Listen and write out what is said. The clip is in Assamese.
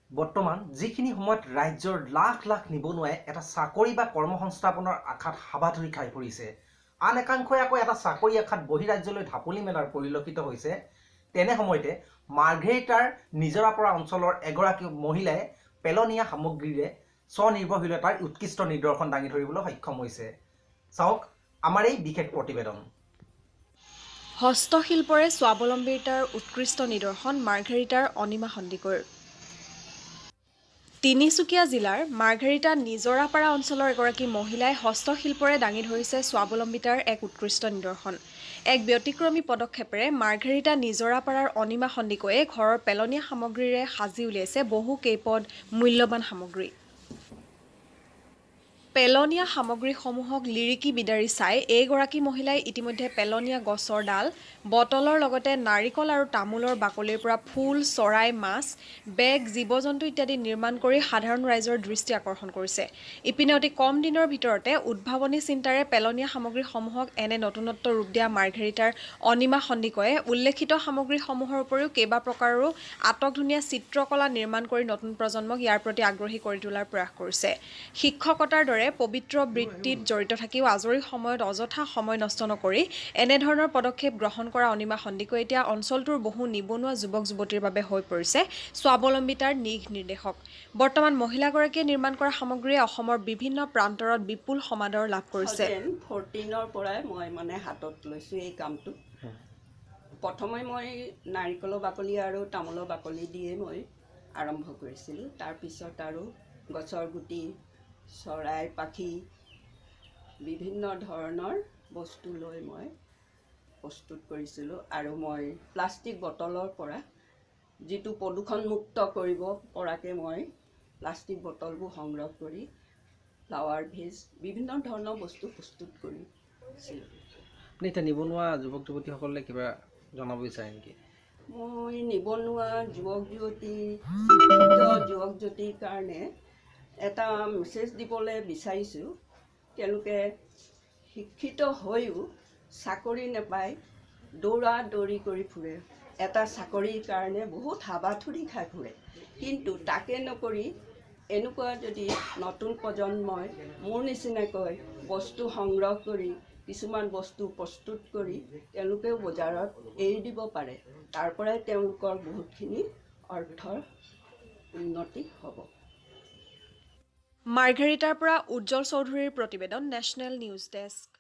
বৰ্তমান যিখিনি সময়ত ৰাজ্যৰ লাখ লাখ নিবনুৱাই এটা চাকৰি বা কৰ্মসংস্থাপনৰ আশাত হাবাথুৰি খাই পৰিছে, আন একাংশই আকৌ এটা চাকৰি আশাত বহিৰাজ্যলৈ ঢাপলি মেলাৰ পৰিলক্ষিত হৈছে, তেনে সময়তে মাৰ্ঘেৰিটাৰ নিজৰাপৰা অঞ্চলৰ এগৰাকী মহিলাই পেলনীয়া সামগ্ৰীৰে স্বনিৰ্ভৰশীলতাৰ উৎকৃষ্ট নিদৰ্শন দাঙি ধৰিবলৈ সক্ষম হৈছে। চাওক আমাৰ এই বিশেষ প্ৰতিবেদন। হস্তশিল্পৰে স্বাৱলম্বিতাৰ উৎকৃষ্ট নিদৰ্শন মাৰ্ঘেৰিটাৰ অনিমা সন্দিকৈৰ। তিনিচুকীয়া জিলাৰ মাৰ্ঘেৰিটা নিজৰাপাৰা অঞ্চলৰ এগৰাকী মহিলাই হস্তশিল্পৰে দাঙি ধৰিছে স্বাৱলম্বিতাৰ এক উৎকৃষ্ট নিদৰ্শন। এক ব্যতিক্ৰমী পদক্ষেপেৰে মাৰ্ঘেৰিটা নিজৰাপাৰাৰ অনিমা সন্দিকৈয়ে ঘৰৰ পেলনীয়া সামগ্ৰীৰে সাজি উলিয়াইছে বহু কেইপদ মূল্যৱান সামগ্ৰী। পেলনীয়া সামগ্ৰীসমূহক লিৰিকি বিদাৰি চাই এইগৰাকী মহিলাই ইতিমধ্যে পেলনীয়া গছৰ ডাল, বটলৰ লগতে নাৰিকল আৰু তামোলৰ বাকলিৰ পৰা ফুল, চৰাই, মাছ, বেগ, জীৱ-জন্তু ইত্যাদি নিৰ্মাণ কৰি সাধাৰণ ৰাইজৰ দৃষ্টি আকৰ্ষণ কৰিছে। ইপিনে অতি কম দিনৰ ভিতৰতে উদ্ভাৱনী চিন্তাৰে পেলনীয়া সামগ্ৰীসমূহক এনে নতুনত্ব ৰূপ দিয়া মাৰ্ঘেৰিটাৰ অনিমা সন্দিকৈয়ে উল্লেখিত সামগ্ৰীসমূহৰ উপৰিও কেইবা প্ৰকাৰৰো আটকধুনীয়া চিত্ৰকলা নিৰ্মাণ কৰি নতুন প্ৰজন্মক ইয়াৰ প্ৰতি আগ্ৰহী কৰি তোলাৰ প্ৰয়াস কৰিছে। শিক্ষকতাৰ দৰে পবিত্ৰ বৃত্তিত জড়িত থাকিও আজৰি সময়ত অযথা সময় নষ্ট নকৰি এনেধৰণৰ পদক্ষেপ গ্ৰহণ কৰা অনিমা সন্দিকৈ এতিয়া অঞ্চলটোৰ বহু নিবনুৱা যুৱক-যুৱতীৰ বাবে হৈ পৰিছে স্বাৱলম্বিতাৰ দিশ নিৰ্দেশক। বৰ্তমান মহিলাগৰাকীয়ে নিৰ্মাণ কৰা সামগ্ৰীয়ে অসমৰ বিভিন্ন প্ৰান্তৰত বিপুল সমাদৰ লাভ কৰিছে। 2014ৰ পৰাই মই হাতত লৈছোঁ এই কামটো। প্ৰথমে মই নাৰিকলৰ বাকলি আৰু তামোলৰ বাকলি দিয়ে মই আৰম্ভ কৰিছিলোঁ। তাৰপিছত আৰু গছৰ গুটি, চৰাই পাখি, বিভিন্ন ধৰণৰ বস্তু লৈ মই প্ৰস্তুত কৰিছিলোঁ। আৰু মই প্লাষ্টিক বটলৰ পৰা যিটো প্ৰদূষণমুক্ত কৰিব পৰাকৈ মই প্লাষ্টিক বটলবোৰ সংগ্ৰহ কৰি ফ্লাৱাৰ ভেজ বিভিন্ন ধৰণৰ বস্তু প্ৰস্তুত কৰিছিলোঁ। এতিয়া নিবনুৱা যুৱক যুৱতীসকলে কিবা জনাব বিচাৰে নেকি? মই নিবনুৱা যুৱক যুৱতীৰ কাৰণে এটা মেছেজ দিবলৈ বিচাৰিছোঁ। তেওঁলোকে শিক্ষিত হৈও চাকৰি নাপায়, দৌৰা দৌৰি কৰি ফুৰে। এটা চাকৰিৰ কাৰণে বহুত হাবাথুৰি খাই ফুৰে, কিন্তু তাকে নকৰি এনেকুৱা যদি নতুন প্ৰজন্মই মোৰ নিচিনাকৈ বস্তু সংগ্ৰহ কৰি কিছুমান বস্তু প্ৰস্তুত কৰি তেওঁলোকেও বজাৰত এৰি দিব পাৰে, তাৰ পৰাই তেওঁলোকৰ বহুতখিনি অৰ্থৰ উন্নতি হ'ব। মাৰ্ঘেৰিটাৰ পৰা উজ্জ্বল চৌধুৰীৰ প্ৰতিবেদন, নেশ্যনেল নিউজ ডেস্ক।